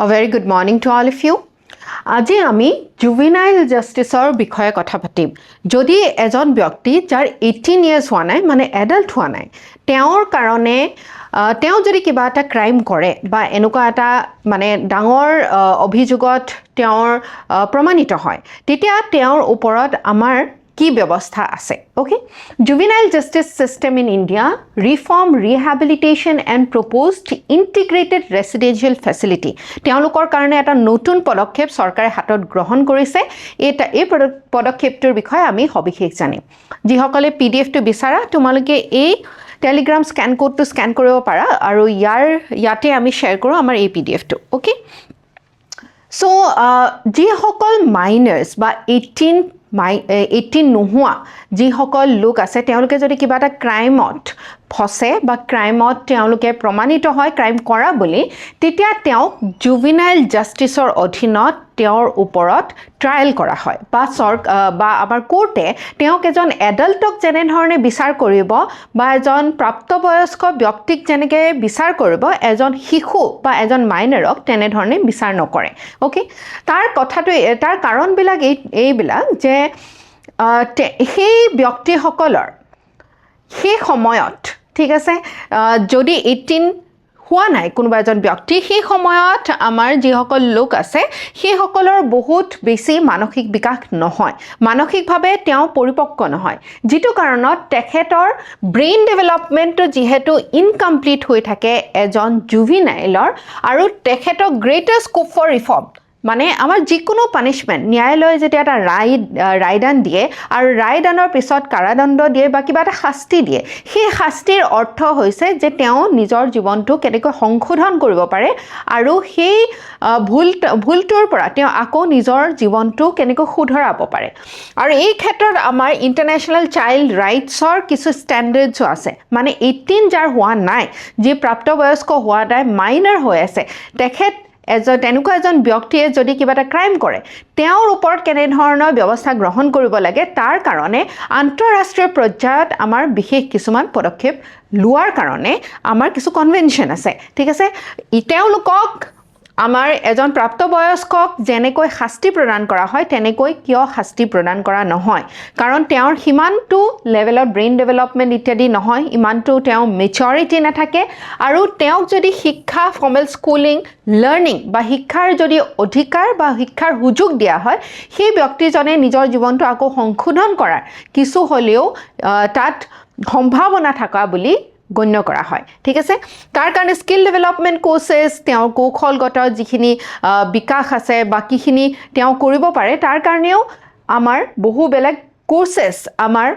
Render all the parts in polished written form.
A very good morning to all of you. আজি আমি juvenile জাষ্টিছৰ বিষয়ে কথা পাতিম যদি এজন ব্যক্তি যাৰ 18 ইয়াৰ্স হোৱা নাই মানে এডাল্ট হোৱা নাই তেওঁৰ কাৰণে তেওঁ যদি কিবা এটা ক্ৰাইম কৰে বা এনেকুৱা এটা মানে ডাঙৰ অভিযোগত তেওঁৰ প্ৰমাণিত হয় তেতিয়া তেওঁৰ ওপৰত আমাৰ কি ব্যৱস্থা আছে okay juvenile justice system in India reform rehabilitation and proposed integrated residential facility তেওঁলোকৰ কাৰণে এটা নতুন পদক্ষেপ চৰকাৰে হাতত গ্ৰহণ কৰিছে এই পদক্ষেপটোৰ বিষয়ে আমি সবিশেষ জানিম যিসকলে পিডিএফটো বিচাৰা তোমালোকে এই টেলিগ্ৰাম স্ক্যান কোডটো স্ক্যান কৰিব পাৰা আৰু ইয়াতে আমি শ্বেয়াৰ কৰোঁ আমাৰ এই পিডিএফটো ওকে সো যিসকল মাইনাৰ্স বা 18 নোহোৱা যিসকল লোক আছে তেওঁলোকে যদি কিবা এটা ক্ৰাইমত ফসে বা ক্ৰাইমত তেওঁলোকে প্ৰমাণিত হয় ক্ৰাইম কৰা বুলি তেতিয়া তেওঁক জুভেনাইল জাষ্টিছৰ অধীনত তেওঁৰ ওপৰত ট্ৰায়েল কৰা হয় বা আমাৰ কোৰ্টে তেওঁক এজন এডাল্টক যেনে ধৰণে বিচাৰ কৰিব বা এজন প্ৰাপ্তবয়স্ক ব্যক্তিক যেনেকৈ বিচাৰ কৰিব এজন শিশু বা এজন মাইনাৰক তেনে ধৰণে বিচাৰ নকৰে ওকে তাৰ কাৰণবিলাক এইবিলাক যে সেই ব্যক্তিসকলৰ সেই সময়ত ঠিক আছে যদি 18 হোৱা নাই কোনোবা এজন ব্যক্তি সেই সময়ত আমাৰ যিসকল লোক আছে সেইসকলৰ বহুত বেছি মানসিক বিকাশ নহয় মানসিকভাৱে তেওঁ পৰিপক্ক নহয় যিটো কাৰণত তেখেতৰ ব্ৰেইন ডেভেলপমেণ্টটো যিহেতু ইনকমপ্লিট হৈ থাকে এজন জুভেনাইলৰ আৰু তেখেতৰ গ্ৰেটাৰ স্কোপ ফৰ ৰিফৰ্ম মানে আমাৰ যিকোনো পানিশমেণ্ট ন্যায়ালয়ে যেতিয়া এটা ৰায়দান দিয়ে আৰু ৰায়দানৰ পিছত কাৰাদণ্ড দিয়ে বা কিবা এটা শাস্তি দিয়ে সেই শাস্তিৰ অৰ্থ হৈছে যে তেওঁ নিজৰ জীৱনটো কেনেকৈ সংশোধন কৰিব পাৰে আৰু সেই ভুলটোৰ পৰা তেওঁ আকৌ নিজৰ জীৱনটো কেনেকৈ শুধৰাব পাৰে আৰু এই ক্ষেত্ৰত আমাৰ ইণ্টাৰনেশ্যনেল চাইল্ড ৰাইটছৰ কিছু ষ্টেণ্ডাৰ্ডছো আছে মানে 18 যাৰ হোৱা নাই যি প্ৰাপ্তবয়স্ক হোৱা নাই মাইনাৰ হৈ আছে তেনেকুৱা এজন ব্যক্তিয়ে যদি কিবা এটা ক্ৰাইম কৰে তেওঁৰ ওপৰত কেনেধৰণৰ ব্যৱস্থা গ্ৰহণ কৰিব লাগে তাৰ কাৰণে আন্তঃৰাষ্ট্ৰীয় পৰ্যায়ত আমাৰ বিশেষ কিছুমান পদক্ষেপ লোৱাৰ কাৰণে আমাৰ কিছু কনভেনশ্যন আছে ঠিক আছে তেওঁলোকক আমাৰ এজন প্ৰাপ্তবয়স্কক যেনেকৈ শাস্তি প্ৰদান কৰা হয় তেনেকৈ কিয় শাস্তি প্ৰদান কৰা নহয় কাৰণ তেওঁৰ সিমানটো লেভেলত ব্ৰেইন ডেভেলপমেণ্ট ইত্যাদি নহয় ইমানটো তেওঁ মেচুৰিটি নাথাকে আৰু তেওঁক যদি শিক্ষা ফৰ্মেল স্কুলিং লাৰ্নিং বা শিক্ষাৰ যদি অধিকাৰ বা শিক্ষাৰ সুযোগ দিয়া হয় সেই ব্যক্তিজনে নিজৰ জীৱনটো আকৌ সংশোধন কৰাৰ কিছু হ'লেও তাত সম্ভাৱনা থকা বুলি গণ্য কৰা হয় ঠিক আছে তাৰ কাৰণে স্কিল ডেভেলপমেণ্ট কোৰ্सेस তেওঁৰ কৌশলগত যিখিনি বিকাশ আছে বাকিখিনি তেওঁ কৰিব পাৰে তাৰ কাৰণেও আমাৰ বহু বেলেগ কোৰ্सेस আমাৰ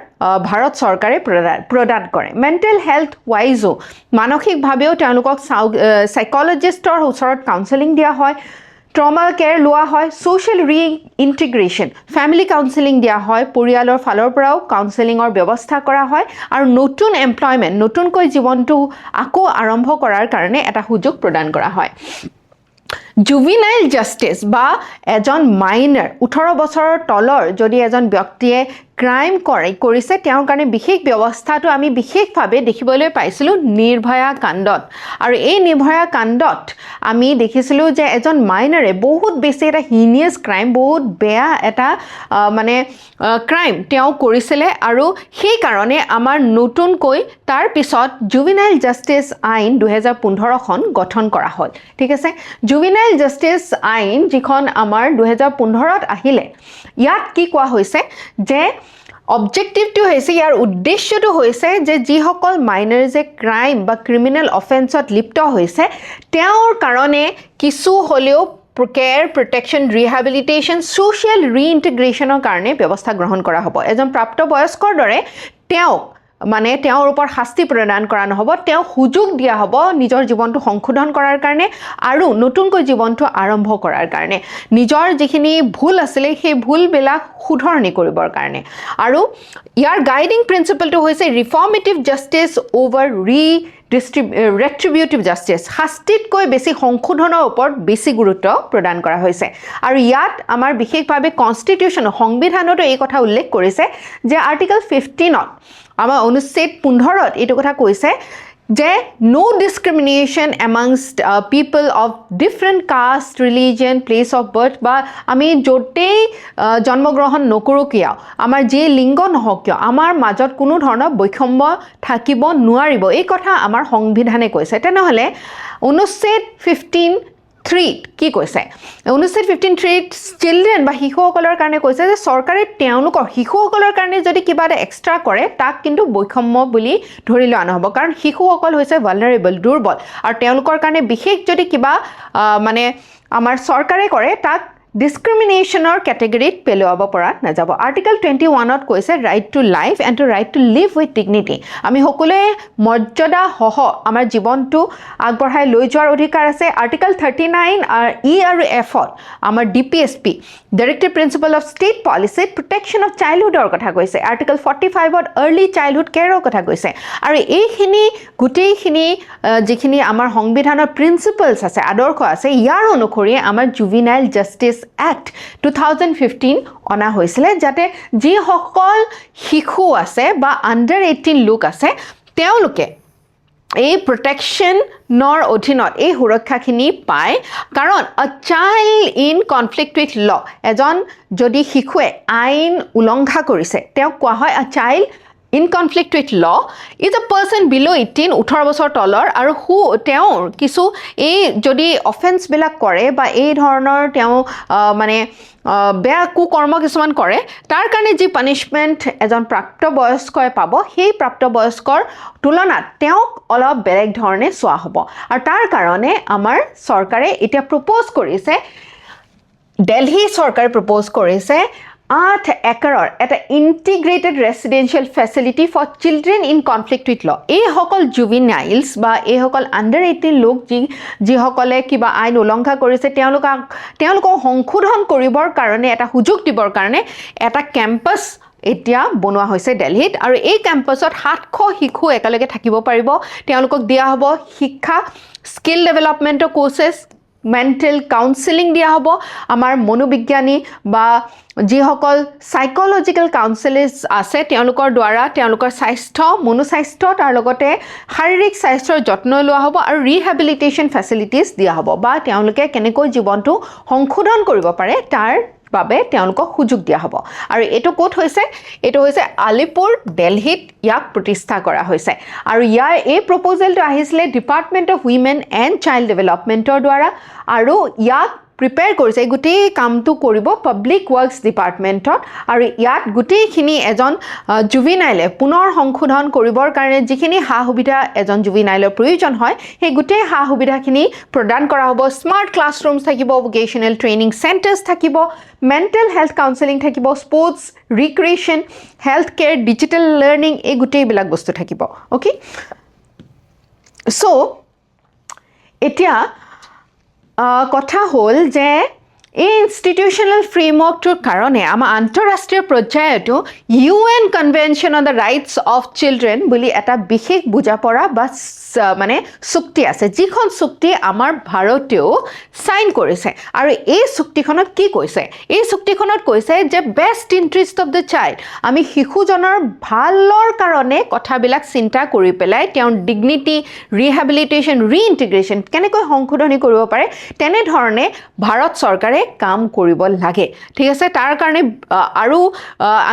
ভাৰত চৰকাৰে প্ৰদান কৰে মেণ্টেল হেল্থ ৱাইজো মানসিকভাৱেও তেওঁলোকক সাইকোলজিষ্টৰ ওচৰত কাউন্সেলিং দিয়া হয় ট্ৰমা কেয়াৰ লোৱা হয় সোশ্যাল ৰিইন্টিগ্ৰেশ্যন ফ্যামিলি কাউন্সেলিং দিয়া হয় পৰিয়ালৰ ফালৰ পৰাও কাউন্সেলিঙৰ ব্যৱস্থা কৰা হয় আৰু নতুন এমপ্লয়মেণ্ট নতুনকৈ জীৱনটো আকৌ আৰম্ভ কৰাৰ কাৰণে এটা সুযোগ প্ৰদান কৰা হয় জুভেনাইল জাষ্টিছ বা এজন মাইনাৰ 18 বছৰৰ তলৰ যদি এজন ব্যক্তিয়ে ক্ৰাইম কৰিছে তেওঁৰ কাৰণে বিশেষ ব্যৱস্থাটো আমি বিশেষভাৱে দেখিবলৈ পাইছিলোঁ নিৰ্ভয়া কাণ্ডত আৰু এই নিৰ্ভয়া কাণ্ডত আমি দেখিছিলোঁ যে এজন মাইনাৰে বহুত বেছি এটা হিনিয়াছ ক্ৰাইম বহুত বেয়া এটা মানে ক্ৰাইম তেওঁ কৰিছিলে আৰু সেই কাৰণে আমাৰ নতুনকৈ তাৰ পিছত জুভেনাইল জাষ্টিছ আইন 2015 খন গঠন কৰা হ'ল ঠিক আছে জুভেনাইল জাষ্টিছ আইন যিখন আমাৰ 2015ত আহিলে ইয়াত কি কোৱা হৈছে যে অবজেক্টিভটো হৈছে ইয়াৰ উদ্দেশ্যটো হৈছে যে যিসকল মাইনাৰ যে ক্ৰাইম বা ক্ৰিমিনেল অফেন্সত লিপ্ত হৈছে তেওঁৰ কাৰণে কিছু হ'লেও কেয়াৰ প্ৰটেকশ্যন ৰিহেবিলিটেশ্যন সোশ্যাল ৰিইন্টিগ্ৰেশ্যনৰ কাৰণে ব্যৱস্থা গ্ৰহণ কৰা হ'ব এজন প্ৰাপ্তবয়স্কৰ দৰে তেওঁক মানে তেওঁৰ ওপৰত শাস্তি প্ৰদান কৰা নহ'ব তেওঁ সুযোগ দিয়া হ'ব নিজৰ জীৱনটো সংশোধন কৰাৰ কাৰণে আৰু নতুনকৈ জীৱনটো আৰম্ভ কৰাৰ কাৰণে নিজৰ যিখিনি ভুল আছিলে সেই ভুলবিলাক শুধৰণি কৰিবৰ কাৰণে আৰু ইয়াৰ গাইডিং প্ৰিন্সিপলটো হৈছে ৰিফৰ্মেটিভ জাষ্টিছ অভাৰ ৰেট্ৰিবিউটিভ জাষ্টিছ শাস্তিতকৈ বেছি সংশোধনৰ ওপৰত বেছি গুৰুত্ব প্ৰদান কৰা হৈছে আৰু ইয়াত আমাৰ বিশেষভাৱে কনষ্টিটিউশ্যন সংবিধানতো এই কথা উল্লেখ কৰিছে যে আৰ্টিকল 15ত আমাৰ অনুচ্ছেদ 15ত এইটো কথা কৈছে যে no discrimination amongst people of different caste, religion, place of birth বা আমি য'তেই জন্মগ্ৰহণ নকৰোঁ কিয় আমাৰ যি লিংগ নহওক কিয় আমাৰ মাজত কোনো ধৰণৰ বৈষম্য থাকিব নোৱাৰিব এই কথা আমাৰ সংবিধানে কৈছে তেনেহ'লে অনুচ্ছেদ 15(3) কি কৈছে অনুচ্ছেদ 15(3) চিলড্ৰেন বা শিশুসকলৰ কাৰণে কৈছে যে চৰকাৰে তেওঁলোকৰ শিশুসকলৰ কাৰণে যদি কিবা এটা এক্সট্ৰা কৰে তাক কিন্তু বৈষম্য বুলি ধৰি লোৱা নহ'ব কাৰণ শিশুসকল হৈছে ভালনাৰেবল দুৰ্বল আৰু তেওঁলোকৰ কাৰণে বিশেষ যদি কিবা মানে আমাৰ চৰকাৰে কৰে তাক ডিসক্ৰিমিনেশ্যনৰ কেটেগৰীত পেলোৱাব পৰা নাযাব আৰ্টিকল 21ত কৈছে right to life and to right to live with dignity আমি সকলোৱে মৰ্যাদা সহ আমাৰ জীৱনটো আগবঢ়াই লৈ যোৱাৰ অধিকাৰ আছে আৰ্টিকল 39 ই আৰু এফত আমাৰ DPSP directive principle of state পলিচিত প্ৰটেকশ্যন অফ চাইল্ডহুডৰ কথা কৈছে আৰ্টিকল 45ত আৰ্লি চাইল্ডহুড কেয়াৰৰ কথা কৈছে আৰু এইখিনি গোটেইখিনি যিখিনি আমাৰ সংবিধানৰ প্ৰিন্সিপলছ আছে আদৰ্শ আছে ইয়াৰ অনুসৰি আমাৰ জুভিনাইল জাষ্টিছ Act 2015 অনা হৈছিলে যাতে যিসকল শিশু আছে বা আণ্ডাৰ 18 লোক আছে তেওঁলোকে এই প্ৰটেকশ্যনৰ অধীনত এই সুৰক্ষাখিনি পায় কাৰণ a child in conflict with ল এজন যদি শিশুৱে আইন উলংঘা কৰিছে তেওঁক কোৱা হয় a child in conflict with law is a person below 18 18 বছৰ তলৰ আৰু তেওঁৰ কিছু এই যদি অফেন্স বিলাক কৰে বা এই ধৰণৰ তেওঁ মানে বেয়া কুকৰ্ম কিছুমান কৰে তাৰ কাৰণে যি পানিশমেন্ট এজন প্ৰাপ্তবয়স্কই পাব সেই প্ৰাপ্তবয়স্কৰ তুলনাত তেওঁক অলপ বেলেগ ধৰণে চোৱা হ'ব আৰু তাৰ কাৰণে আমাৰ চৰকাৰে এতিয়া প্ৰপ'জ কৰিছে দিল্লী চৰকাৰে প্ৰপ'জ কৰিছে 8 একৰৰ এটা integrated residential facility for children in conflict with law এই সকল জুভিনাইলছ বা এই সকল আণ্ডাৰ 18 লোক যিসকলে কিবা আইন উলংঘা কৰিছে তেওঁলোকক সংশোধন কৰিবৰ কাৰণে এটা সুযোগ দিবৰ কাৰণে এটা কেম্পাছ এতিয়া বনোৱা হৈছে দিল্লীত আৰু এই কেম্পাছত 700 শিশু একেলগে থাকিব পাৰিব তেওঁলোকক দিয়া হ'ব শিক্ষা স্কিল ডেভেলপমেন্টৰ কোৰ্सेस মেণ্টেল কাউন্সেলিং দিয়া হ'ব আমাৰ মনোবিজ্ঞানী বা যিসকল সাইকোলজিক্যাল কাউন্সেলাৰ্ছ আছে তেওঁলোকৰ দ্বাৰা তেওঁলোকৰ স্বাস্থ্য মনোস্বাস্থ্য তাৰ লগতে শাৰীৰিক স্বাস্থ্যৰ যত্ন লোৱা হ'ব আৰু ৰিহেবিলিটেশ্যন ফেচিলিটিজ দিয়া হ'ব বা তেওঁলোকে কেনেকৈ জীৱনটো সংশোধন কৰিব পাৰে তাৰ বাবে তেওঁলোকক সুযোগ দিয়া হ'ব আৰু এটো কোট হৈছে এটো হৈছে আলিপুৰ দিল্লীত ইয়াক প্ৰতিষ্ঠা কৰা হৈছে আৰু ইয়াৰ এই প্ৰপ'জেলটো আহিছিলে department of women and child ডেভেলপমেন্টৰ দ্বাৰা আৰু ইয়াক প্ৰিপেয়াৰ কৰিছে গোটেই কামটো কৰিব পাব্লিক ৱৰ্কছ ডিপাৰ্টমেন্টত আৰু ইয়াত গোটেইখিনি এজন জুভিনাইলে পুনৰ সংশোধন কৰিবৰ কাৰণে যিখিনি সা সুবিধা এজন জুভিনাইলৰ প্ৰয়োজন হয় সেই গোটেই সা সুবিধাখিনি প্ৰদান কৰা হ'ব স্মাৰ্ট ক্লাছৰুমছ থাকিব ভোকেশনাল ট্ৰেইনিং চেণ্টাৰ্ছ থাকিব মেণ্টেল হেল্থ কাউন্সেলিং থাকিব sports recreation health care digital learning এই গোটেইবিলাক বস্তু থাকিব ওকে সো এতিয়া কথা হ'ল যে এই ইনষ্টিটিউচনেল ফ্ৰেমৱৰ্কটোৰ কাৰণে আমাৰ আন্তঃৰাষ্ট্ৰীয় পৰ্যায়তো UN convention on the rights of children বুলি এটা বিশেষ বুজাপৰা বা মানে চুক্তি আছে যিখন চুক্তি আমাৰ ভাৰতেও সাইন কৰিছে আৰু এই চুক্তিখনত কি কৈছে এই চুক্তিখনত কৈছে যে best interest of the child আমি শিশুজনৰ ভালৰ কাৰণে কথাবিলাক চিন্তা কৰি পেলাই তেওঁৰ ডিগনিটি ৰিহেবিলিটেশ্যন ৰিইন্টিগ্ৰেশ্যন কেনেকৈ সংশোধনী কৰিব পাৰে তেনে ধৰণে ভাৰত চৰকাৰে কাম কৰিব লাগে ঠিক আছে তাৰ কাৰণে আৰু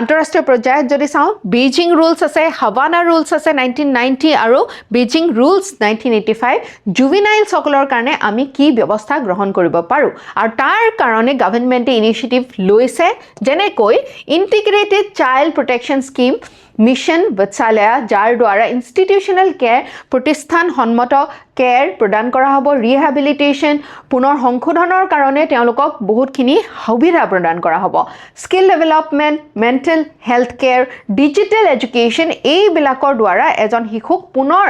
আন্তঃৰাষ্ট্ৰীয় পৰ্যায়ত যদি চাওঁ বেইজিং ৰুলছ আছে হাভানা ৰুলছ আছে 1990 আৰু বেইজিং ৰুলছ 1985 জুভিনাইল সকলৰ কাৰণে আমি কি ব্যৱস্থা গ্ৰহণ কৰিব পাৰো আৰু তাৰ কাৰণে গভৰ্ণমেণ্টে ইনিচিয়েটিভ লৈছে যেনেকৈ integrated child protection scheme mission Vatsalya যাৰ দ্বাৰা ইনষ্টিটিউচনেল কেয়াৰ প্ৰতিষ্ঠান সন্মত কেয়াৰ প্ৰদান কৰা হ'ব ৰিহেবিলিটেশ্যন পুনৰ সংশোধনৰ কাৰণে তেওঁলোকক বহুতখিনি সুবিধা প্ৰদান কৰা হ'ব skill development mental health care digital education এইবিলাকৰ দ্বাৰা এজন শিশুক পুনৰ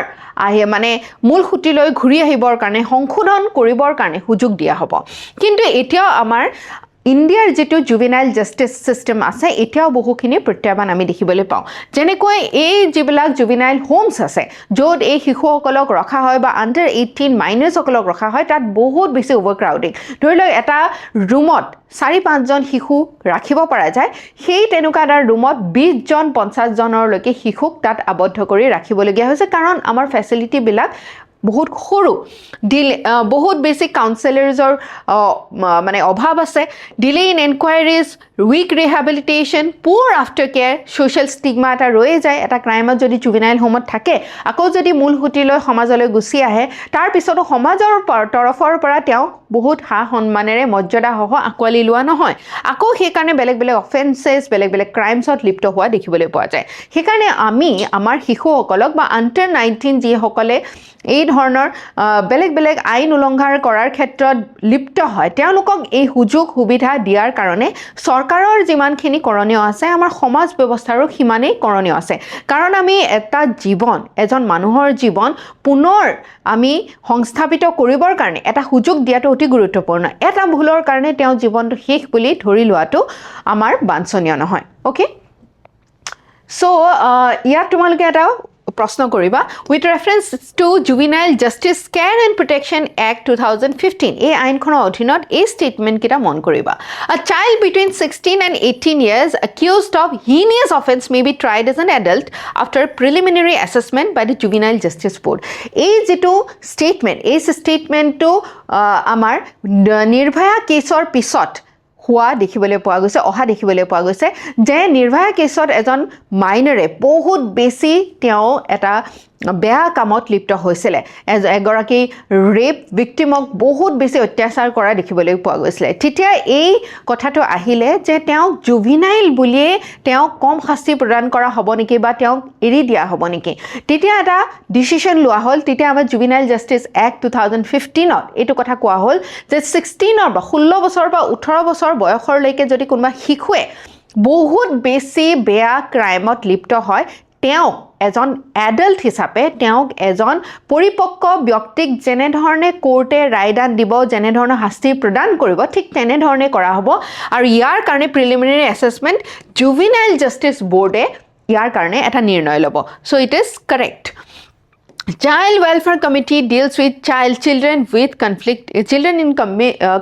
মানে মূল সুতিলৈ ঘূৰি আহিবৰ কাৰণে সংশোধন কৰিবৰ কাৰণে সুযোগ দিয়া হ'ব কিন্তু এতিয়াও আমাৰ ইণ্ডিয়াৰ যেটো জুভেনাইল জাষ্টিস সিস্টেম আছে এতিয়াও বহুখিনি প্ৰত্যাহ্বান আমি দেখিবলৈ পাওঁ যেনেকৈ এই যিবিলাক জুভেনাইল হোমছ আছে য'ত এই শিশুসকলক ৰখা হয় বা আণ্ডাৰ 18 মাইনাৰ্ছসকলক ৰখা হয় তাত বহুত বেছি অভাৰক্ৰাউডিং ধৰি লওক এটা ৰুমত 4-5 জন শিশু ৰাখিব পৰা যায় সেই তেনেকুৱা এটা ৰুমত 20 জন 50 জনৰলৈকে শিশুক তাত আবদ্ধ কৰি ৰাখিবলগীয়া হৈছে কাৰণ আমাৰ ফেচিলিটি বিলাক বহুত সৰু বহুত বেছি কাউন্সেলাৰ্ছৰ মানে অভাৱ আছে ডিলে ইন এনকুৱাইৰিজ উইক ৰিহেবিলিটেশ্যন পুৰ আফটাৰ কেয়াৰ সোশ্যাল ষ্টিগমা এটা ৰৈ যায় এটা ক্ৰাইমত যদি জুভেনাইল হোমত থাকে আকৌ যদি মূল সুতিলৈ সমাজলৈ গুচি আহে তাৰ পিছতো সমাজৰ তৰফৰ পৰা তেওঁ বহুত হা সন্মানেৰে মৰ্যাদা সহ আকোৱালি লোৱা নহয় আকৌ সেইকাৰণে বেলেগ বেলেগ অফেন্সেছ বেলেগ বেলেগ ক্ৰাইমছত লিপ্ত হোৱা দেখিবলৈ পোৱা যায় সেইকাৰণে আমি আমাৰ শিশুসকলক বা আণ্ডাৰ 19 যিসকলে এই ধৰণৰ বেলেগ বেলেগ আইন উলংঘন কৰাৰ ক্ষেত্ৰত লিপ্ত হয় তেওঁলোকক এই সুযোগ সুবিধা দিয়াৰ কাৰণে চৰকাৰৰ যিমানখিনি কৰণীয় আছে আমাৰ সমাজ ব্যৱস্থাৰো সিমানেই কৰণীয় আছে কাৰণ আমি এটা জীৱন এজন মানুহৰ জীৱন পুনৰ আমি সংস্থাপিত কৰিবৰ কাৰণে এটা সুযোগ দিয়াটো অতি গুৰুত্বপূৰ্ণ এটা ভুলৰ কাৰণে তেওঁ জীৱনটো শেষ বুলি ধৰি লোৱাটো আমাৰ বাঞ্ছনীয় নহয় ওকে সো ইয়াত তোমালোকে এটা প্ৰশ্ন কৰিবা with reference to juvenile justice care and protection act 2015 এই আইনখনৰ অধীনত এই ষ্টেটমেণ্ট কেইটা মন কৰিবা a child between 16 and 18 years accused of heinous offense may be tried as an adult after preliminary assessment by the juvenile justice board এই যেটো statement এই ষ্টেটমেণ্টটো আমাৰ নিৰ্ভয়া কেছৰ পিছত হোৱা দেখিবলৈ পোৱা গৈছে অহা দেখিবলৈ পোৱা গৈছে যে নিৰ্ভয়া কেছত এজন মাইনৰে বহুত বেছি তেওঁ এটা বেয়া কামত লিপ্ত হৈছিল এগৰাকী ৰেপ ভিক্টিমক বহুত বেছি অত্যাচাৰ কৰা দেখিবলৈ পোৱা গৈছিল তেতিয়া এই কথাটো আহিলে যে তেওঁক জুভেনাইল বুলিয়ে তেওঁক কম শাস্তি প্ৰদান কৰা হ'ব নেকি বা তেওঁক এৰি দিয়া হ'ব নেকি তেতিয়া এটা ডিসিশন লোৱা হ'ল তেতিয়া আমাৰ জুভেনাইল জাষ্টিস এক্ট 2015ত এইটো কথা কোৱা হ'ল যে 16 বা 16 বছৰ বা 18 বছৰ বয়সৰলৈকে যদি কোনোবা শিশুৱে বহুত বেছি বেয়া ক্ৰাইমত লিপ্ত হয় তেওঁ এজন এডাল্ট হিচাপে তেওঁক এজন পৰিপক্ক ব্যক্তিক যেনে ধৰণে কোৰ্টে ৰায়দান দিব যেনে ধৰণৰ শাস্তি প্ৰদান কৰিব ঠিক তেনে ধৰণে কৰা হ'ব আৰু ইয়াৰ কাৰণে প্ৰিলিমিনাৰী এছেছমেণ্ট জুভেনাইল জাষ্টিস বোৰ্ডে ইয়াৰ কাৰণে এটা নিৰ্ণয় ল'ব so it is correct Child Welfare Committee deals with children in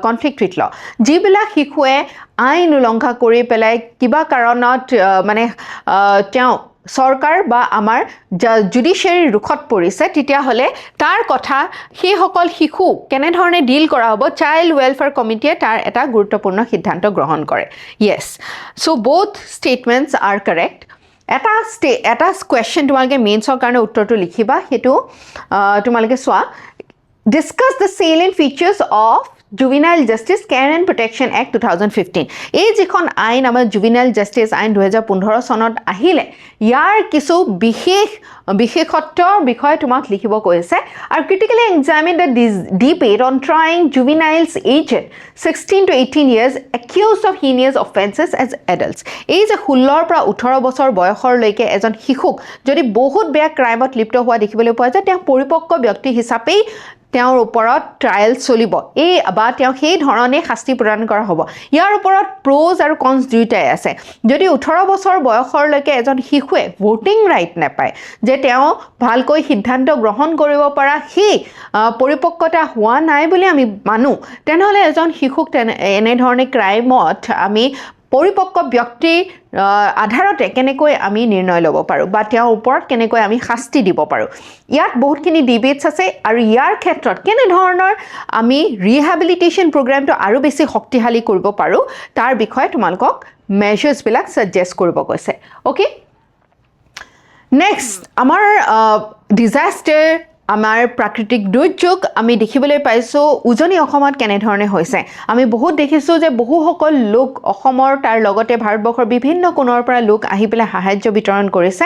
conflict with law. যিবিলাক শিশুৱে আইন উলংঘা কৰি পেলাই কিবা কাৰণত মানে তেওঁ সৰকাৰ বা আমাৰ জুডিশিয়াৰী ৰুখত পৰিছে তেতিয়া হলে তাৰ কথা সেই সকল শিশু কেনে ধৰণে ডিল কৰা হ'ব চাইল্ড ওয়েলফেয়াৰ কমিটিয়ে তাৰ এটা গুৰুত্বপূৰ্ণ সিদ্ধান্ত গ্ৰহণ কৰে yes so both statements are correct এটা question তোমালোকে মেইনছৰ কাৰণে উত্তৰটো লিখিবা হেতু তোমালোকে সোৱা discuss the salient features of Juvenile Justice Care and Protection Act 2015 এই যিখন আইন আমাৰ জুভেনাইল জাষ্টিস আইন 2015 চনত আহিলে ইয়াৰ কিছু বিশেষত্বৰ বিষয়ে তোমাক লিখিব কৈছে আৰু critically examine the debate on trying juveniles aged 16 to 18 years accused of heinous offenses as adults এই যে 16 পৰা 18 বছৰ বয়সৰলৈকে এজন শিশুক যদি বহুত বেয়া ক্ৰাইমত লিপ্ত হোৱা দেখিবলৈ পোৱা যায় তেওঁ পৰিপক্ক ব্যক্তি হিচাপে তেওঁৰ ওপৰত ট্ৰায়াল চলিব এই বা তেওঁ সেই ধৰণে শাস্তি প্ৰদান কৰা হ'ব ইয়াৰ ওপৰত প্ৰ'জ আৰু কনছ দুইটাই আছে যদি 18 বছৰ বয়সৰলৈকে এজন শিশুৱে ভোটিং ৰাইট নাপায় যে তেওঁ ভালকৈ সিদ্ধান্ত গ্ৰহণ কৰিব পৰা সেই পৰিপক্কতা হোৱা নাই বুলি আমি মানো তেনেহলে এজন শিশুক এনে ধৰণে ক্ৰাইমত আমি পৰিপক্ক ব্যক্তি আধাৰতে কেনেকৈ আমি নিৰ্ণয় ল'ব পাৰো বা তেওঁৰ ওপৰত কেনেকৈ আমি শাস্তি দিব পাৰো ইয়াত বহুতখিনি ডিবেটছ আছে আৰু ইয়াৰ ক্ষেত্ৰত কেনে ধৰণৰ আমি ৰিহেবিলিটেশ্যন প্ৰগ্ৰামটো আৰু বেছি শক্তিশালী কৰিব পাৰো তাৰ বিষয়ে তোমালোকক মেজাৰ্ছ বিলাক সাজেষ্ট কৰিব কৈছে ওকে নেক্সট আমাৰ ডিজাস্টাৰ আমাৰ প্ৰাকৃতিক দুৰ্যোগ আমি দেখিবলৈ পাইছো উজনি অসমত কেনে ধৰণে হৈছে আমি বহুত দেখিছো যে বহুসকল লোক অসমৰ তাৰ লগতে ভাৰতবৰ্ষৰ বিভিন্ন কোণৰ পৰা লোক আহি পেলাই সাহায্য বিতৰণ কৰিছে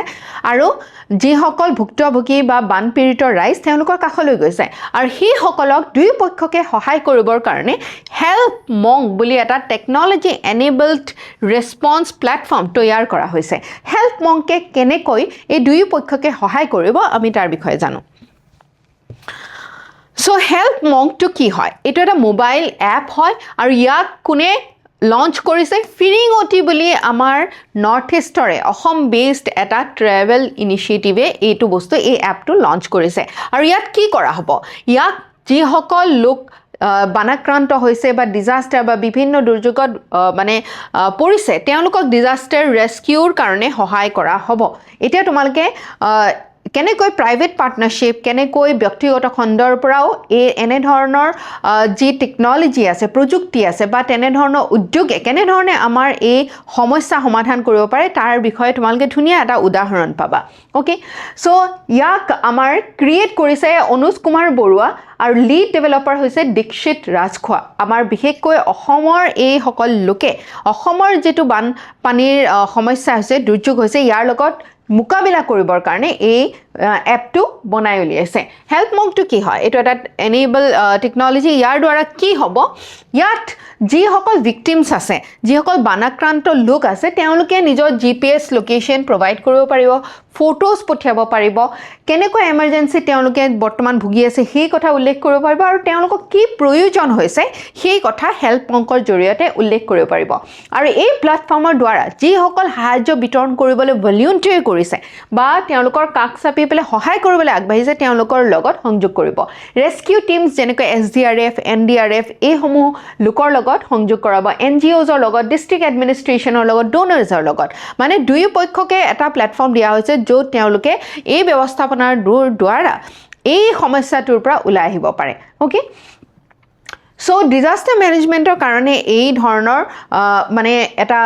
আৰু যিসকল ভুক্তভোগী বা বানপীড়িত ৰাইজ তেওঁলোকৰ কাষলৈ গৈছে আৰু সেই সকলক দুই পক্ষকে সহায় কৰিবৰ কাৰণে হেল্প মং বুলি এটা টেকনলজি এনেবলড ৰেসপন্স প্ল্যাটফৰ্ম তৈয়াৰ কৰা হৈছে হেল্প মংকে কেনেকৈ এই দুই পক্ষকে সহায় কৰিব আমি তাৰ বিষয়ে জানো So help monk to কি হয় এটো এটা মোবাইল এপ হয় আৰু ইয়াক কোনে লঞ্চ কৰিছে ফিৰিঙতি বুলি আমাৰ নৰ্থ ইষ্টৰে অসম বেছড এটা ট্ৰেভেল ইনিচিয়েটিভে এইটো বস্তু এই এপটো লঞ্চ কৰিছে আৰু ইয়াত কি কৰা হ'ব ইয়াক যিসকল লোক বানাক্ৰান্ত হৈছে বা ডিজাষ্টাৰ বা বিভিন্ন দুৰ্যোগত মানে পৰিছে তেওঁলোকক ডিজাষ্টাৰ ৰেস্কিউৰ কাৰণে সহায় কৰা হ'ব এতিয়া তোমালোকে কেনেকৈ প্ৰাইভেট পাৰ্টনাৰশ্বিপ কেনেকৈ ব্যক্তিগত খণ্ডৰ পৰাও এনেধৰণৰ যি টেকন'লজি আছে প্ৰযুক্তি আছে বা তেনেধৰণৰ উদ্যোগে কেনেধৰণে আমাৰ এই সমস্যা সমাধান কৰিব পাৰে তাৰ বিষয়ে তোমালোকে ধুনীয়া এটা উদাহৰণ পাবা অ'কে চ' ইয়াক আমাৰ ক্ৰিয়েট কৰিছে অনুজ কুমাৰ বৰুৱা আৰু লিড ডেভেলপাৰ হৈছে দীক্ষিত ৰাজখোৱা আমাৰ বিশেষকৈ অসমৰ এইসকল লোকে অসমৰ যিটো বানপানীৰ সমস্যা হৈছে দুৰ্যোগ হৈছে ইয়াৰ লগত মোকাবিলা কৰিবৰ কাৰণে এই এপটো বনাই উলিয়াইছে হেল্প মগটো কি হয় এইটো এটা এনেবল টেকন'লজি ইয়াৰ দ্বাৰা কি হ'ব ইয়াত যিসকল ভিক্টিমছ আছে যিসকল বানাক্ৰান্ত লোক আছে তেওঁলোকে নিজৰ GPS লোকেশ্যন প্ৰভাইড কৰিব পাৰিব ফটোজ পঠিয়াব পাৰিব কেনেকৈ এমাৰ্জেঞ্চি তেওঁলোকে বৰ্তমান ভুগি আছে সেই কথা উল্লেখ কৰিব পাৰিব আৰু তেওঁলোকক কি প্ৰয়োজন হৈছে সেই কথা হেল্প মংকৰ জৰিয়তে উল্লেখ কৰিব পাৰিব আৰু এই প্লেটফৰ্মৰ দ্বাৰা যিসকল সাহায্য বিতৰণ কৰিবলৈ ভলিউণ্টিয়াৰ কৰিছে বা তেওঁলোকৰ কাষ চাপি পেলাই সহায় কৰিবলৈ আগবাঢ়িছে তেওঁলোকৰ লগত সংযোগ কৰিব ৰেস্কিউ টিমছ যেনেকৈ SDRF NDRF এইসমূহ লোকৰ লগত সংযোগ কৰাব NGOছৰ লগত ডিষ্ট্ৰিক্ট এডমিনিষ্ট্ৰেশ্যনৰ লগত ডোনাৰ্ছৰ লগত মানে দুয়ো পক্ষকে এটা প্লেটফৰ্ম দিয়া হৈছে য'ত তেওঁলোকে এই ব্যৱস্থাপনাৰ দ্বাৰা এই সমস্যাটোৰ পৰা ওলাই আহিব পাৰে অ'কে চ' ডিজাষ্টাৰ মেনেজমেণ্টৰ কাৰণে এই ধৰণৰ মানে এটা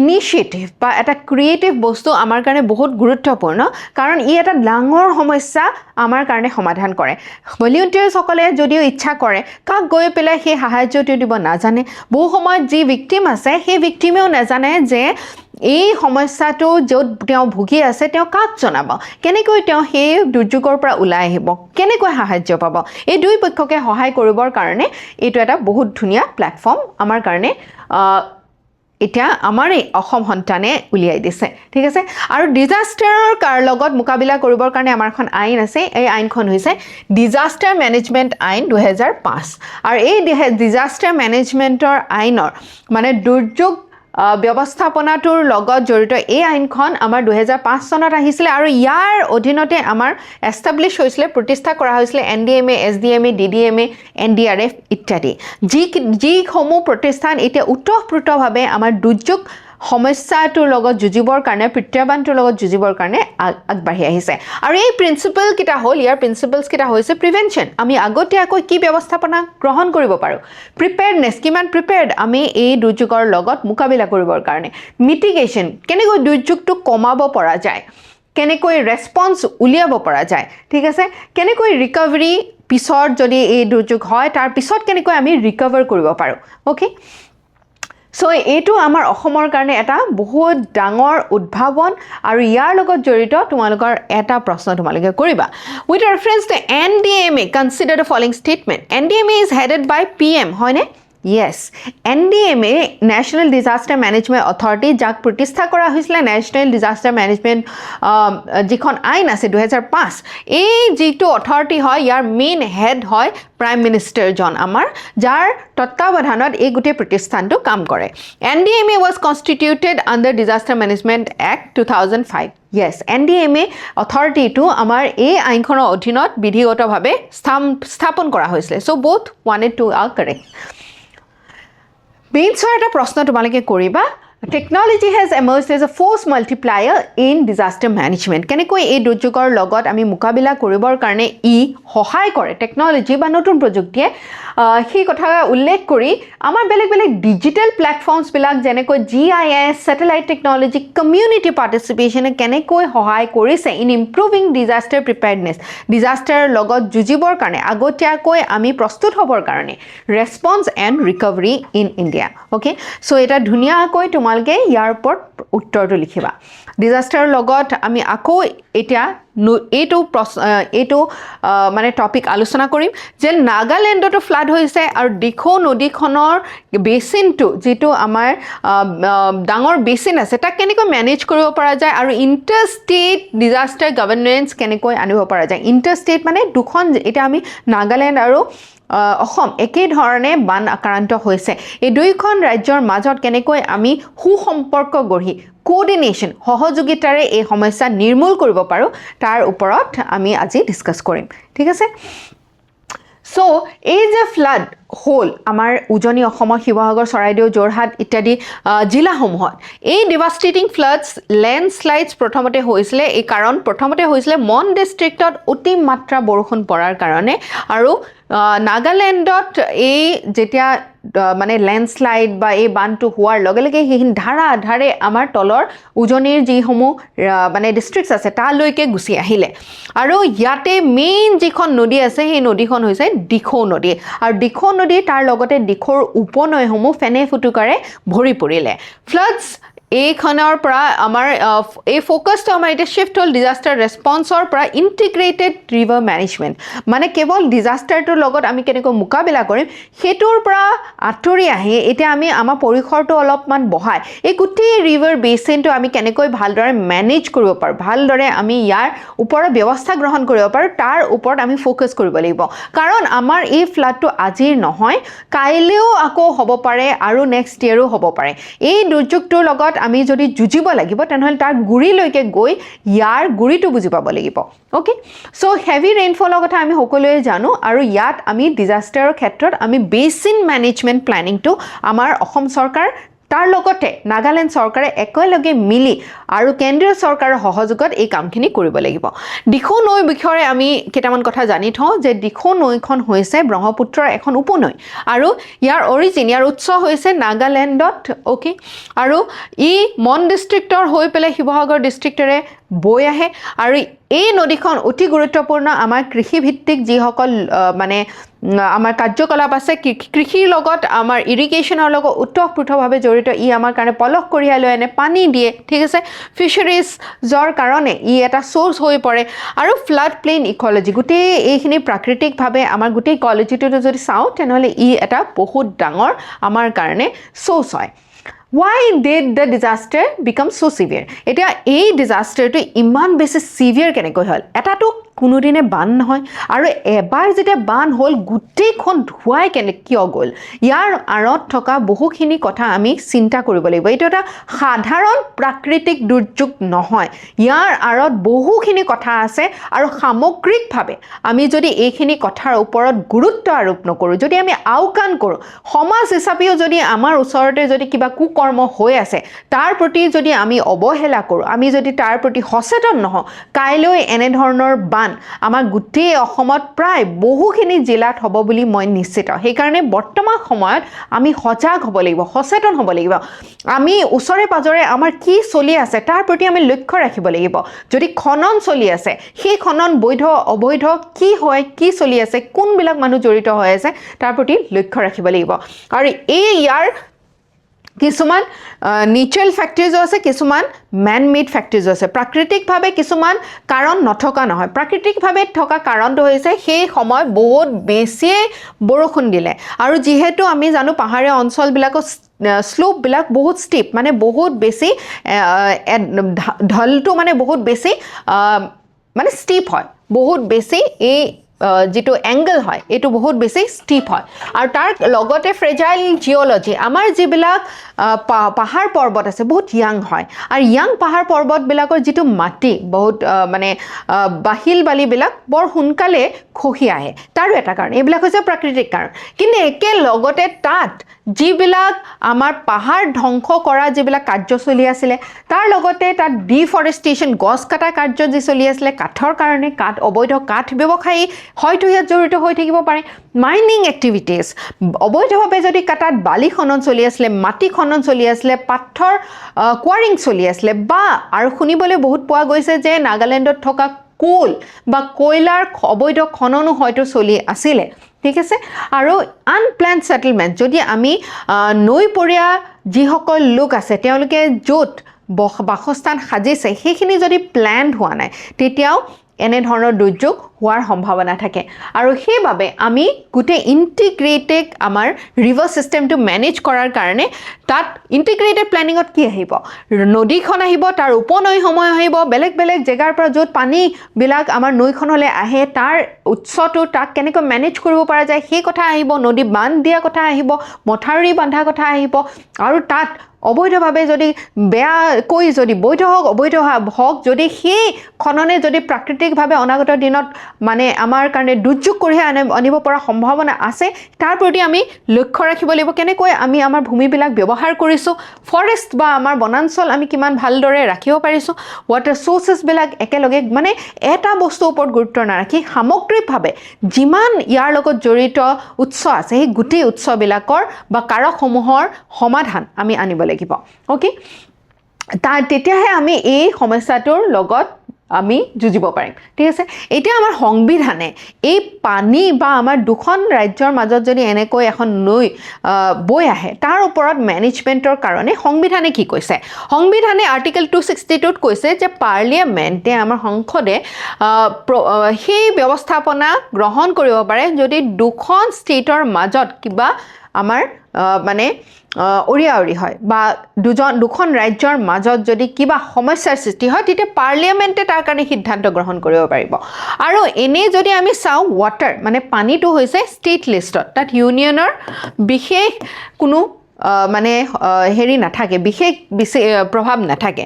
ইনিচিয়েটিভ বা এটা ক্ৰিয়েটিভ বস্তু আমাৰ কাৰণে বহুত গুৰুত্বপূৰ্ণ কাৰণ ই এটা ডাঙৰ সমস্যা আমাৰ কাৰণে সমাধান কৰে ভলিউণ্টিয়াৰ্ছসকলে যদিও ইচ্ছা কৰে কাক গৈ পেলাই সেই সাহায্যটো দিব নাজানে বহু সময়ত যি ভিক্টিম আছে সেই ভিক্টিমেও নাজানে যে এই সমস্যাটো য'ত তেওঁ ভুগি আছে তেওঁ কাক জনাব কেনেকৈ তেওঁ সেই দুৰ্যোগৰ পৰা ওলাই আহিব কেনেকৈ সাহায্য পাব এই দুই পক্ষকে সহায় কৰিবৰ কাৰণে এইটো এটা বহুত ধুনীয়া প্লেটফৰ্ম আমাৰ কাৰণে এতিয়া আমাৰ এই অসম সন্তানে উলিয়াই দিছে ঠিক আছে আৰু ডিজাষ্টাৰৰ লগত মোকাবিলা কৰিবৰ কাৰণে আমাৰ এখন আইন আছে এই আইনখন হৈছে ডিজাষ্টাৰ মেনেজমেণ্ট আইন 2005 আৰু এই ডিজাষ্টাৰ মেনেজমেণ্টৰ আইনৰ মানে দুৰ্যোগ ব্যৱস্থাপনাটোৰ লগত জড়িত এই আইনখন আমাৰ 2005 চনত আহিছিলে আৰু ইয়াৰ অধীনতে আমাৰ এষ্টাব্লিছ হৈছিলে প্ৰতিষ্ঠা কৰা হৈছিলে NDMA SDMA DDMA NDRF ইত্যাদি যিসমূহ প্ৰতিষ্ঠান এতিয়া ওতঃপ্ৰোতভাৱে আমাৰ দুৰ্যোগ সমস্যাটোৰ লগত যুঁজিবৰ কাৰণে প্ৰত্যাহ্বানটোৰ লগত যুঁজিবৰ কাৰণে আগবাঢ়ি আহিছে আৰু এই প্ৰিন্সিপল কিটা হ'ল ইয়াৰ প্ৰিন্সিপলছ কিটা হৈছে প্ৰিভেনশ্যন আমি আগতীয়াকৈ কি ব্যৱস্থাপনা গ্ৰহণ কৰিব পাৰোঁ প্ৰিপেয়াৰনেছ কিমান প্ৰিপেয়াৰ্ড আমি এই দুৰ্যোগৰ লগত মোকাবিলা কৰিবৰ কাৰণে মিটিগেশ্যন কেনেকৈ দুৰ্যোগটো কমাব পৰা যায় কেনেকৈ ৰেছপন্স উলিয়াব পৰা যায় ঠিক আছে কেনেকৈ ৰিকভাৰী পিছত যদি এই দুৰ্যোগ হয় তাৰ পিছত কেনেকৈ আমি ৰিকভাৰ কৰিব পাৰোঁ অ'কে চ' এইটো আমাৰ অসমৰ কাৰণে এটা বহুত ডাঙৰ উদ্ভাৱন আৰু ইয়াৰ লগত জড়িত তোমালোকৰ এটা প্ৰশ্ন তোমালোকে কৰিবা with reference to NDMA consider the following statement NDMA is headed by PM হয়নে Yes, NDMA National Disaster Management Authority যাক প্ৰতিষ্ঠা কৰা হৈছিলে National Disaster Management যিখন আইন আছে 2005 এই যিটো অথৰিটি হয় ইয়াৰ মেইন হেড হয় প্ৰাইম মিনিষ্টাৰজন আমাৰ যাৰ তত্ত্বাৱধানত এই গোটেই প্ৰতিষ্ঠানটো কাম কৰে NDMA was constituted under Disaster Management Act 2005 Yes, NDMA অথৰিটিটো আমাৰ এই আইনখনৰ অধীনত বিধিগতভাৱে স্থাপন কৰা হৈছিলে so both 1 and 2 are correct মেইনছৰ এটা প্ৰশ্ন তোমালোকে কৰিবা technology has emerged as a force multiplier in disaster management কেনেকৈ এই দুৰ্যোগৰ লগত আমি মোকাবিলা কৰিবৰ কাৰণে ই সহায় কৰে টেকন'লজি বা নতুন প্ৰযুক্তিয়ে সেই কথা উল্লেখ কৰি আমাৰ বেলেগ বেলেগ ডিজিটেল প্লেটফৰ্মছবিলাক যেনেকৈ GIS ছেটেলাইট টেকন'লজি কমিউনিটি পাৰ্টিচিপেশ্যনে কেনেকৈ সহায় কৰিছে ইন ইম্প্ৰুভিং ডিজাষ্টাৰ প্ৰিপেয়াৰ্ডনেছ ডিজাষ্টাৰৰ লগত যুঁজিবৰ কাৰণে আগতীয়াকৈ আমি প্ৰস্তুত হ'বৰ কাৰণে response and recovery in India okay so' এটা ধুনীয়াকৈ তোমালোকে ইয়াৰ ওপৰত উত্তৰটো লিখিবা ডিজাষ্টাৰৰ লগত আমি আকৌ এতিয়া এইটো মানে টপিক আলোচনা কৰিম যে নাগালেণ্ডতো ফ্লাড হৈছে আৰু দিখৌ নদীখনৰ বেচিনটো যিটো আমাৰ ডাঙৰ বেচিন আছে তাক কেনেকৈ মেনেজ কৰিব পৰা যায় আৰু ইণ্টাৰ ষ্টেট ডিজাষ্টাৰ গভৰ্নেন্স কেনেকৈ আনিব পৰা যায় ইণ্টাৰ ষ্টেট মানে দুখন এতিয়া আমি নাগালেণ্ড আৰু অসম একেই ধৰণে বান আক্ৰান্ত হৈছে এই দুইখন ৰাজ্যৰ মাজত কেনেকৈ আমি সুসম্পৰ্ক গঢ়ি কোঅৰ্ডিনেশ্যন সহযোগিতাৰে এই সমস্যা নিৰ্মূল কৰিব পাৰোঁ তাৰ ওপৰত আমি আজি ডিছকাছ কৰিম ঠিক আছে সো এই যে ফ্লাড হ'ল আমাৰ উজনি অসমৰ শিৱসাগৰ চৰাইদেউ যোৰহাট ইত্যাদি জিলাসমূহত এই ডিভাষ্টেটিং ফ্লাডছ লেণ্ডশ্লাইডছ প্ৰথমতে হৈছিলে এই কাৰণ প্ৰথমতে হৈছিলে মন ডিষ্ট্ৰিক্টত অতিমাত্ৰা বৰষুণ পৰাৰ কাৰণে আৰু নাগালেণ্ডত এই যেতিয়া মানে লেণ্ডশ্লাইড বা এই বানটো হোৱাৰ লগে লগে সেইখিনি ধাৰে আমাৰ তলৰ উজনিৰ যিসমূহ মানে ডিষ্ট্ৰিক্টছ আছে তালৈকে গুচি আহিলে আৰু ইয়াতে মেইন যিখন নদী আছে সেই নদীখন হৈছে দিখৌ নদী আৰু দিখৌ নদী তাৰ লগতে দিখৌৰ উপনৈসমূহ ফেনে ফুটুকাৰে ভৰি পৰিলে ফ্লাডছ এইখনৰ পৰা আমাৰ এই ফ'কাছটো আমাৰ এতিয়া শ্বিফ্ট হ'ল ডিজাষ্টাৰ ৰেছপন্সৰ পৰা ইণ্টিগ্ৰেটেড ৰিভাৰ মেনেজমেণ্ট মানে কেৱল ডিজাষ্টাৰটোৰ লগত আমি কেনেকৈ মোকাবিলা কৰিম সেইটোৰ পৰা আঁতৰি আহি এতিয়া আমি আমাৰ পৰিসৰটো অলপমান বঢ়াই এই গোটেই ৰিভাৰ বেচিনটো আমি কেনেকৈ ভালদৰে মেনেজ কৰিব পাৰোঁ ভালদৰে আমি ইয়াৰ ওপৰত ব্যৱস্থা গ্ৰহণ কৰিব পাৰোঁ তাৰ ওপৰত আমি ফ'কাছ কৰিব লাগিব কাৰণ আমাৰ এই ফ্লাডটো আজিৰ নহয় কাইলৈও আকৌ হ'ব পাৰে আৰু নেক্সট ইয়েৰো হ'ব পাৰে এই দুৰ্যোগটোৰ লগত আমি যদি যুঁজিব লাগিব তেনেহ'লে তাৰ গুৰিলৈকে গৈ ইয়াৰ গুৰিটো বুজি পাব লাগিব ওকে সো হেভি ৰেইনফলৰ কথা আমি সকলোৱে জানো আৰু ইয়াত আমি ডিজাষ্টাৰৰ ক্ষেত্ৰত আমি বেচিন মেনেজমেণ্ট প্লেনিংটো আমাৰ অসম চৰকাৰ তাৰ লগতে নাগালেণ্ড চৰকাৰে একেলগে মিলি আৰু কেন্দ্ৰীয় চৰকাৰৰ সহযোগত এই কামখিনি কৰিব লাগিব দিখৌ নৈ বিষয়ে আমি কেইটামান কথা জানি থওঁ যে দিখৌ নৈখন হৈছে ব্ৰহ্মপুত্ৰৰ এখন উপনৈ আৰু ইয়াৰ অৰিজিন ইয়াৰ উৎস হৈছে নাগালেণ্ডত ওকে আৰু ই মন ডিষ্ট্ৰিক্টৰ হৈ পেলাই শিৱসাগৰ ডিষ্ট্ৰিক্টৰে বৈ আহে আৰু এই নদীখন অতি গুৰুত্বপূৰ্ণ আমাৰ কৃষিভিত্তিক যিসকল মানে আমাৰ কাৰ্যকলাপ আছে কৃষিৰ লগত আমাৰ ইৰিগেশ্যনৰ লগত ওতঃপ্ৰোতভাৱে জড়িত ই আমাৰ কাৰণে পলস কঢ়িয়াই লৈ আনে পানী দিয়ে ঠিক আছে ফিচাৰিজৰ কাৰণে ই এটা চ'ৰ্চ হৈ পৰে আৰু ফ্লাড প্লেইন ইক'লজি গোটেই এইখিনি প্ৰাকৃতিকভাৱে আমাৰ গোটেই ইক'লজিটো যদি চাওঁ তেনেহ'লে ই এটা বহুত ডাঙৰ আমাৰ কাৰণে চ'ৰ্চ হয় Why did the disaster become so severe? এতিয়া এই ডিজাষ্টাৰটো ইমান বেছি সিভিয়াৰ কেনেকৈ হ'ল এটাতো কোনোদিনে বান নহয় আৰু এবাৰ যেতিয়া বান হ'ল গোটেইখন ধুৱাই কিয় গ'ল ইয়াৰ আঁৰত থকা বহুখিনি কথা আমি চিন্তা কৰিব লাগিব এইটো এটা সাধাৰণ প্ৰাকৃতিক দুৰ্যোগ নহয় ইয়াৰ আঁৰত বহুখিনি কথা আছে আৰু সামগ্ৰিকভাৱে আমি যদি এইখিনি কথাৰ ওপৰত গুৰুত্ব আৰোপ নকৰোঁ যদি আমি আওকাণ কৰোঁ সমাজ হিচাপেও যদি আমাৰ ওচৰতে যদি কিবা কুকৰ্ম হৈ আছে তাৰ প্ৰতি যদি আমি অৱহেলা কৰোঁ আমি যদি তাৰ প্ৰতি সচেতন নহওঁ কাইলৈ এনেধৰণৰ বান আমাৰ গোটেই অসমত প্ৰায় বহুখিনি জিলাত হ'ব বুলি মই নিশ্চিত সেইকাৰণে বৰ্তমান সময়ত আমি সজাগ হ'ব লাগিব সচেতন হ'ব লাগিব আমি ওচৰে পাজৰে আমাৰ কি চলি আছে তাৰ প্ৰতি আমি লক্ষ্য ৰাখিব লাগিব যদি খনন চলি আছে সেই খনন বৈধ অবৈধ কি হয় কি চলি আছে কোনবিলাক মানুহ জড়িত হৈ আছে তাৰ প্ৰতি লক্ষ্য ৰাখিব লাগিব আৰু ইয়াৰ কিছুমান নেচাৰেল ফেক্টৰিজ আছে কিছুমান ম্যান মেড ফেক্টৰিজ আছে প্ৰাকৃতিকভাৱে কিছুমান কাৰণ নথকা নহয় প্ৰাকৃতিকভাৱে থকা কাৰণটো হৈছে সেই সময় বহুত বেছি বৰষুণ দিলে আৰু যেহেতু আমি জানো পাহাৰীয়া অঞ্চলবিলাকত স্লোপবিলাক বহুত ষ্টিপ মানে বহুত বেছি ঢলটো মানে বহুত বেছি মানে ষ্টিপ হয় বহুত বেছি এই যেটো এঙ্গল হয় এটো বহুত বেছি ষ্টিপ হয় আৰু তাৰ লগতে ফ্ৰেজাইল জিঅলজি আমাৰ যিবিলাক পাহাৰ পৰ্বত আছে বহুত ইয়াং হয় আৰু ইয়াং পাহাৰ পৰ্বতবিলাকৰ যেটো মাটি বহুত মানে বাহিল বালিবিলাক বৰ সোনকালে খহি আহে তাৰো এটা কাৰণ এইবিলাক হৈছে প্ৰাকৃতিক কাৰণ কিন্তু একে লগতে তাত যিবিলাক আমাৰ পাহাৰ ধ্বংস কৰা যিবিলাক কাৰ্য চলি আছিল তাৰ লগতে তাত ডিফৰেষ্টেশ্যন গছ কাটা কাৰ্য যি চলি আছিল কাঠৰ কাৰণে কাঠ অবৈধ কাঠ ব্যৱসায়ী হয়তো ইয়াত জড়িত হৈ থাকিব পাৰে মাইনিং এক্টিভিটিজ অবৈধভাৱে যদি কাটাত বালি খনন চলি আছিল মাটি খনন চলি আছিল পাথৰ কোৱাৰিং চলি আছিল বা আৰু শুনিবলৈ বহুত পোৱা গৈছে যে নাগালেণ্ডত থকা কোল বা কয়লাৰ অবৈধ খননো হয়তো চলি আছিল ঠিক আছে আৰু আনপ্ল্যান্ড সেটেলমেন্ট যদি আমি নৈপৰীয়া যিসকল লোক আছে তেওঁলোকে য'ত বাসস্থান সাজিছে সেইখিনি যদি প্ল্যান হোৱা নাই তেতিয়াও এনে ধৰণৰ দুৰ্যোগ হোৱাৰ সম্ভাৱনা থাকে আৰু সেইবাবে আমি গোটেই ইণ্টিগ্ৰেটেড আমাৰ ৰিভাৰ ছিষ্টেমটো মেনেজ কৰাৰ কাৰণে তাত ইণ্টিগ্ৰেটেড প্লেনিঙত কি আহিব নদীখন আহিব তাৰ উপনৈসমূহ আহিব বেলেগ বেলেগ জেগাৰ পৰা য'ত পানীবিলাক আমাৰ নৈখনলৈ আহে তাৰ উৎসটো তাক কেনেকৈ মেনেজ কৰিব পৰা যায় সেই কথা আহিব নদী বান্ধ দিয়া কথা আহিব মথাউৰি বান্ধা কথা আহিব আৰু তাত অবৈধভাৱে যদি বেয়াকৈ যদি বৈধ হওক অবৈধ হওক যদি সেই খননে যদি প্ৰাকৃতিকভাৱে অনাগত দিনত মানে আমাৰ কাৰণে দুৰ্যোগ কঢ়িয়াই আনিব পৰা সম্ভাৱনা আছে তাৰ প্ৰতি আমি লক্ষ্য ৰাখিব লাগিব কেনেকৈ আমি আমাৰ ভূমিবিলাক ব্যৱহাৰ কৰিছোঁ ফৰেষ্ট বা আমাৰ বনাঞ্চল আমি কিমান ভালদৰে ৰাখিব পাৰিছোঁ ৱাটাৰ চ'ৰ্চেছবিলাক একেলগে মানে এটা বস্তুৰ ওপৰত গুৰুত্ব নাৰাখি সামগ্ৰিকভাৱে যিমান ইয়াৰ লগত জড়িত উৎস আছে সেই গোটেই উৎসবিলাকৰ বা কাৰকসমূহৰ সমাধান আমি আনিব লাগিব ওকে তেতিয়াহে আমি এই সমস্যাটোৰ লগত আমি যুঁজিব পাৰিম ঠিক আছে এতিয়া আমাৰ সংবিধানে এই পানী বা আমাৰ দুখন ৰাজ্যৰ মাজত যদি এনেকৈ এখন নৈ বৈ আহে তাৰ ওপৰত মেনেজমেণ্টৰ কাৰণে সংবিধানে কি কৈছে সংবিধানে আৰ্টিকেল 262ত কৈছে যে পাৰ্লিয়ামেণ্টে আমাৰ সংসদে সেই ব্যৱস্থাপনা গ্ৰহণ কৰিব পাৰে যদি দুখন ষ্টেটৰ মাজত কিবা আমাৰ মানে অৰিয়াঅৰি হয় বা দুখন ৰাজ্যৰ মাজত যদি কিবা সমস্যাৰ সৃষ্টি হয় তেতিয়া পাৰ্লিয়ামেণ্টে তাৰ কাৰণে সিদ্ধান্ত গ্ৰহণ কৰিব পাৰিব আৰু এনেই যদি আমি চাওঁ ৱাটাৰ মানে পানীটো হৈছে ষ্টেট লিষ্টত তাত ইউনিয়নৰ বিশেষ কোনো মানে হেৰি নাথাকে বিশেষ প্ৰভাৱ নাথাকে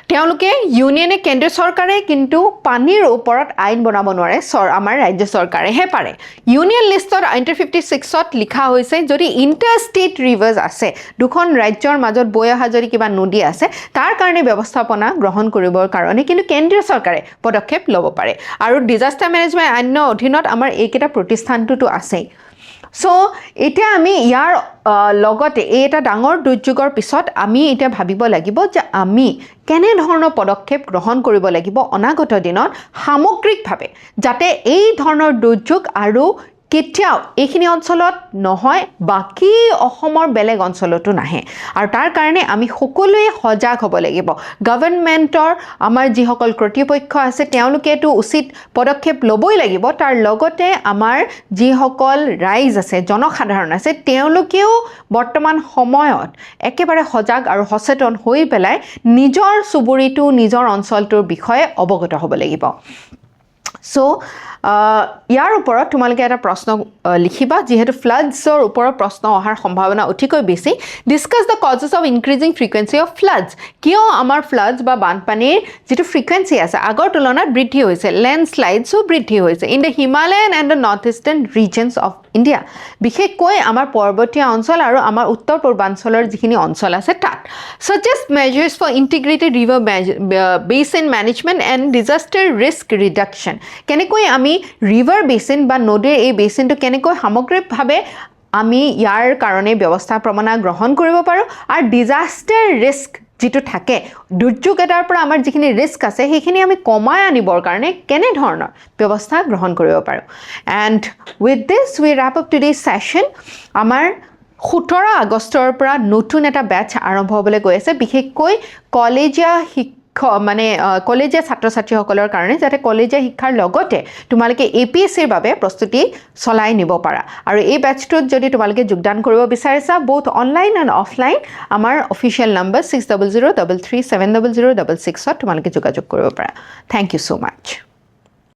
তেওঁলোকে ইউনিয়নে কেন্দ্ৰীয় চৰকাৰে কিন্তু পানীৰ ওপৰত আইন বনাব নোৱাৰে আমাৰ ৰাজ্য চৰকাৰেহে পাৰে ইউনিয়ন লিষ্টত 1956ত লিখা হৈছে যদি ইণ্টাৰ ষ্টেট ৰিভাৰ্ছ আছে দুখন ৰাজ্যৰ মাজত বৈ অহা যদি কিবা নদী আছে তাৰ কাৰণে ব্যৱস্থাপনা গ্ৰহণ কৰিবৰ কাৰণে কিন্তু কেন্দ্ৰীয় চৰকাৰে পদক্ষেপ ল'ব পাৰে আৰু ডিজাষ্টাৰ মেনেজমেণ্ট আইনৰ অধীনত আমাৰ এইকেইটা প্ৰতিষ্ঠানটোতো আছেই সো এতিয়া আমি ইয়াৰ লগতে এই এটা ডাঙৰ দুৰ্যোগৰ পিছত আমি এতিয়া ভাবিব লাগিব যে আমি কেনে ধৰণৰ পদক্ষেপ গ্ৰহণ কৰিব লাগিব অনাগত দিনত সামগ্ৰিকভাৱে যাতে এই ধৰণৰ দুৰ্যোগ আৰু কেতিয়াও এইখিনি অঞ্চলত নহয় বাকী অসমৰ বেলেগ অঞ্চলতো নাহে আৰু তাৰ কাৰণে আমি সকলোৱে সজাগ হ'ব লাগিব গভৰ্ণমেণ্টৰ আমাৰ যিসকল কৰ্তৃপক্ষ আছে তেওঁলোকেতো উচিত পদক্ষেপ ল'বই লাগিব তাৰ লগতে আমাৰ যিসকল ৰাইজ আছে জনসাধাৰণ আছে তেওঁলোকেও বৰ্তমান সময়ত একেবাৰে সজাগ আৰু সচেতন হৈ পেলাই নিজৰ চুবুৰীটো নিজৰ অঞ্চলটোৰ বিষয়ে অৱগত হ'ব লাগিব সো ইয়াৰ ওপৰত তোমালোকে এটা প্ৰশ্ন লিখিবা যেহেতু ফ্লাডছৰ ওপৰত প্ৰশ্ন অহাৰ সম্ভাৱনা অতিকৈ বেছি discuss the causes of increasing frequency of floods কিয় আমাৰ ফ্লাডছ বা বানপানীৰ যিটো ফ্ৰিকুৱেঞ্চি আছে আগৰ তুলনাত বৃদ্ধি হৈছে লেণ্ডশ্লাইডছো বৃদ্ধি হৈছে in the Himalayan and the north eastern reasons of India বিশেষকৈ আমাৰ পৰ্বতীয় অঞ্চল আৰু আমাৰ উত্তৰ পূৰ্বাঞ্চলৰ যিখিনি অঞ্চল আছে তাত suggest measures for integrated river basin management and disaster risk reduction কেনেকৈ আমি ৰিভাৰ বেচিন বা নদীৰ এই বেচিনটো কেনেকৈ সামগ্ৰিকভাৱে আমি ইয়াৰ কাৰণে ব্যৱস্থাপনা গ্ৰহণ কৰিব পাৰোঁ আৰু ডিজাষ্টাৰ ৰিস্ক যিটো থাকে দুৰ্যোগ এটাৰ পৰা আমাৰ যিখিনি ৰিস্ক আছে সেইখিনি আমি কমাই আনিবৰ কাৰণে কেনেধৰণৰ ব্যৱস্থা গ্ৰহণ কৰিব পাৰোঁ and with this we wrap up today session আমাৰ 17 আগষ্টৰ পৰা নতুন এটা বেটচ আৰম্ভ হ'বলৈ গৈ আছে বিশেষকৈ কলেজীয়া মানে কলেজীয়া ছাত্ৰ ছাত্ৰীসকলৰ কাৰণে যাতে কলেজীয়া শিক্ষাৰ লগতে তোমালোকে APSCৰ বাবে প্ৰস্তুতি চলাই নিব পাৰা আৰু এই বেটচটোত যদি তোমালোকে যোগদান কৰিব বিচাৰিছা both অনলাইন এণ্ড অফলাইন আমাৰ অফিচিয়েল নম্বৰ 6003370066 তোমালোকে যোগাযোগ কৰিব পাৰা থ্যাংক ইউ সো মাচ